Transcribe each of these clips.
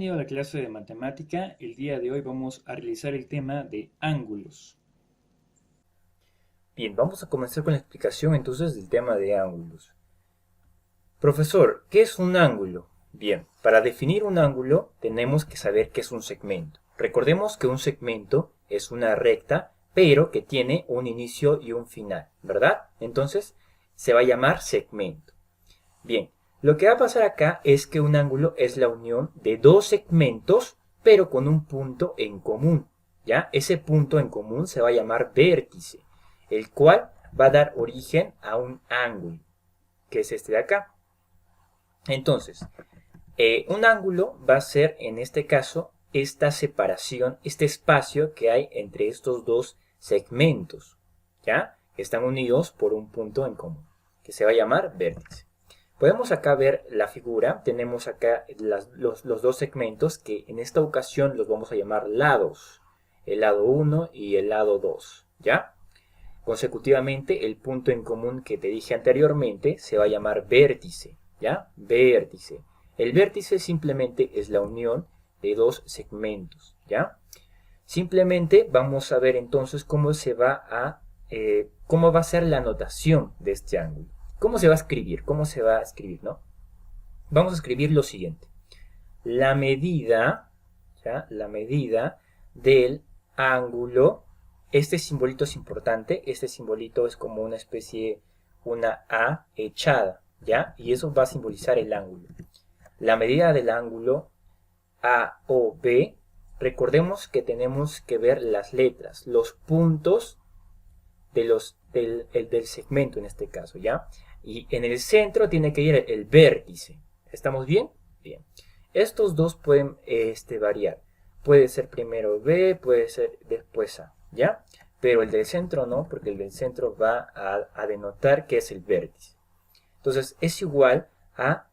Bienvenido a la clase de matemática. El día de hoy vamos a realizar el tema de ángulos. Bien, vamos a comenzar con la explicación entonces del tema de ángulos. Profesor, ¿qué es un ángulo? Bien, para definir un ángulo tenemos que saber qué es un segmento. Recordemos que un segmento es una recta, pero que tiene un inicio y un final, ¿verdad? Entonces, se va a llamar segmento. Bien, lo que va a pasar acá es que un ángulo es la unión de dos segmentos, pero con un punto en común, ¿ya? Ese punto en común se va a llamar vértice, el cual va a dar origen a un ángulo, que es este de acá. Entonces, un ángulo va a ser, en este caso, esta separación, este espacio que hay entre estos dos segmentos, ¿ya? Que están unidos por un punto en común, que se va a llamar vértice. Podemos acá ver la figura, tenemos acá los dos segmentos que en esta ocasión los vamos a llamar lados, el lado 1 y el lado 2, ¿ya? Consecutivamente el punto en común que te dije anteriormente se va a llamar vértice, ¿ya? Vértice. El vértice simplemente es la unión de dos segmentos, ¿ya? Simplemente vamos a ver entonces cómo va a ser la notación de este ángulo. ¿Cómo se va a escribir? ¿Cómo se va a escribir, no? Vamos a escribir lo siguiente. La medida, ¿ya? La medida del ángulo. Este simbolito es importante. Este simbolito es como una especie, una A echada, ¿ya? Y eso va a simbolizar el ángulo. La medida del ángulo AOB. Recordemos que tenemos que ver las letras, los puntos del segmento en este caso, ¿ya? Y en el centro tiene que ir el vértice. ¿Estamos bien? Bien. Estos dos pueden variar. Puede ser primero B, puede ser después A, ¿ya? Pero el del centro no, porque el del centro va a denotar que es el vértice. Entonces es igual a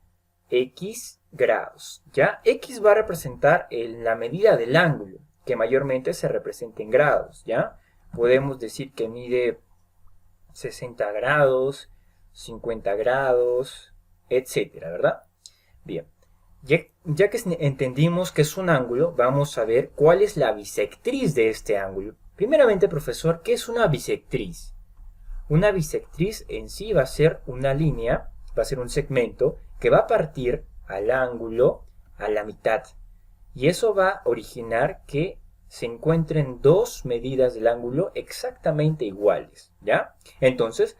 X grados, ¿ya? X va a representar la medida del ángulo, que mayormente se representa en grados, ¿ya? Podemos decir que mide 60 grados, 50 grados, etcétera, ¿verdad? Bien, ya que entendimos que es un ángulo, vamos a ver cuál es la bisectriz de este ángulo. Primeramente, profesor, ¿qué es una bisectriz? Una bisectriz en sí va a ser una línea, va a ser un segmento que va a partir al ángulo a la mitad. Y eso va a originar que se encuentren dos medidas del ángulo exactamente iguales, ¿ya? Entonces,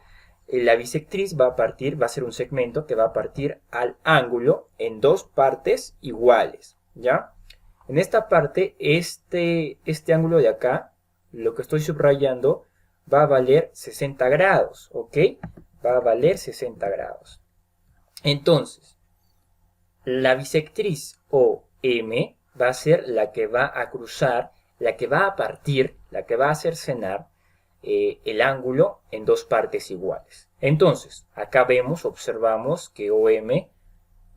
la bisectriz va a ser un segmento que va a partir al ángulo en dos partes iguales, ¿ya? En esta parte, este ángulo de acá, lo que estoy subrayando, va a valer 60 grados, ¿ok? Va a valer 60 grados. Entonces, la bisectriz OM va a ser la que va a cruzar, la que va a partir, la que va a hacer cenar el ángulo en dos partes iguales. Entonces, acá observamos que OM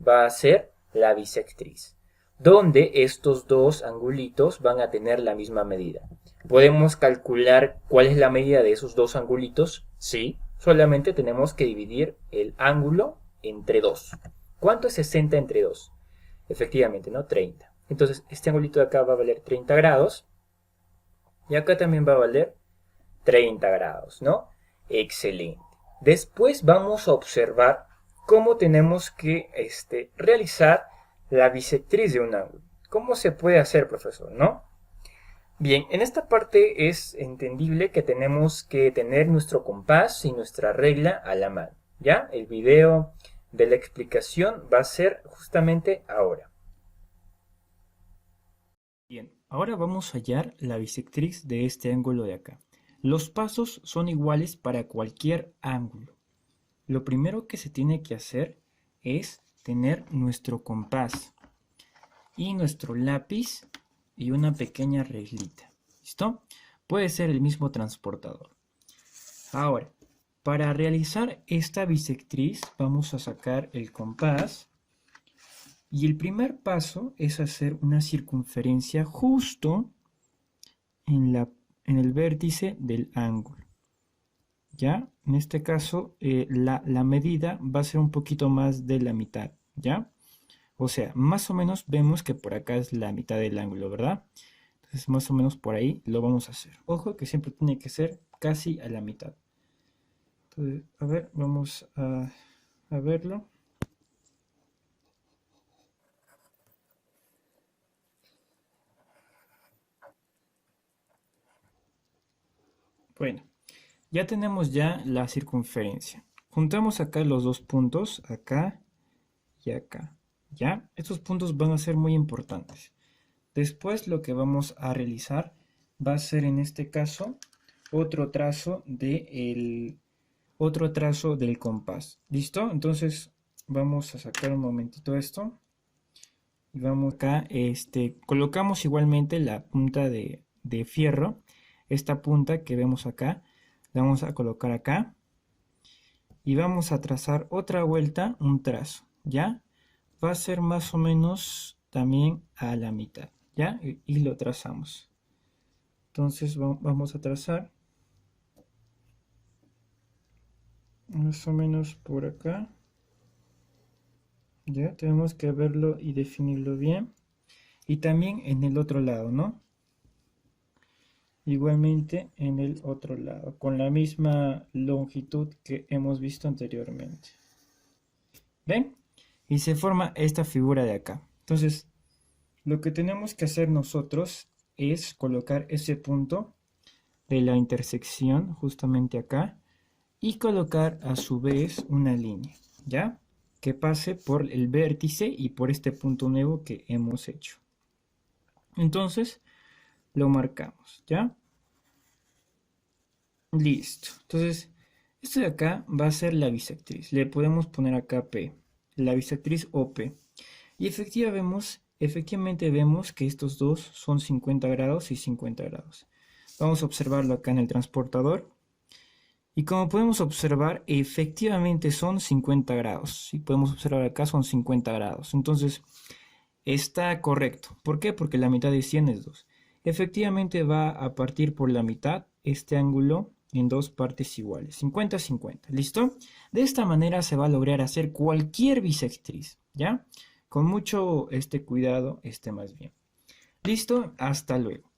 va a ser la bisectriz, donde estos dos angulitos van a tener la misma medida. ¿Podemos calcular cuál es la medida de esos dos angulitos? Sí, solamente tenemos que dividir el ángulo entre 2. ¿Cuánto es 60 entre 2? Efectivamente, ¿no? 30. Entonces, este angulito de acá va a valer 30 grados. Y acá también va a valer 30 grados, ¿no? Excelente. Después vamos a observar cómo tenemos que realizar la bisectriz de un ángulo. ¿Cómo se puede hacer, profesor, no? Bien, en esta parte es entendible que tenemos que tener nuestro compás y nuestra regla a la mano, ¿ya? El video de la explicación va a ser justamente ahora. Bien, ahora vamos a hallar la bisectriz de este ángulo de acá. Los pasos son iguales para cualquier ángulo. Lo primero que se tiene que hacer es tener nuestro compás y nuestro lápiz y una pequeña reglita. ¿Listo? Puede ser el mismo transportador. Ahora, para realizar esta bisectriz vamos a sacar el compás y el primer paso es hacer una circunferencia justo en el vértice del ángulo. ¿Ya? En este caso la medida va a ser un poquito más de la mitad, ¿ya? O sea, más o menos vemos que por acá es la mitad del ángulo, ¿verdad? Entonces más o menos por ahí lo vamos a hacer. Ojo que siempre tiene que ser casi a la mitad. Entonces, a ver, vamos a verlo. Bueno, ya tenemos ya la circunferencia. Juntamos acá los dos puntos, acá y acá. ¿Ya? Estos puntos van a ser muy importantes. Después lo que vamos a realizar va a ser en este caso otro trazo del compás. ¿Listo? Entonces vamos a sacar un momentito esto. Y vamos acá, colocamos igualmente la punta de fierro. Esta punta que vemos acá, la vamos a colocar acá. Y vamos a trazar otra vuelta, un trazo, ¿ya? Va a ser más o menos también a la mitad, ¿ya? Y lo trazamos. Entonces vamos a trazar más o menos por acá. Ya tenemos que verlo y definirlo bien. Y también en el otro lado, ¿no? Igualmente en el otro lado, con la misma longitud que hemos visto anteriormente. ¿Ven? Y se forma esta figura de acá. Entonces, lo que tenemos que hacer nosotros es colocar ese punto de la intersección justamente acá y colocar a su vez una línea, ¿ya? Que pase por el vértice y por este punto nuevo que hemos hecho. Entonces, lo marcamos, ¿ya? Listo. Entonces, esto de acá va a ser la bisectriz. Le podemos poner acá P, la bisectriz OP. Y efectivamente vemos que estos dos son 50 grados y 50 grados. Vamos a observarlo acá en el transportador. Y como podemos observar, efectivamente son 50 grados. Si podemos observar acá son 50 grados. Entonces, está correcto. ¿Por qué? Porque la mitad de 100 es 2. Efectivamente va a partir por la mitad este ángulo en dos partes iguales, 50-50, ¿listo? De esta manera se va a lograr hacer cualquier bisectriz, ¿ya? Con mucho cuidado, más bien. ¿Listo? Hasta luego.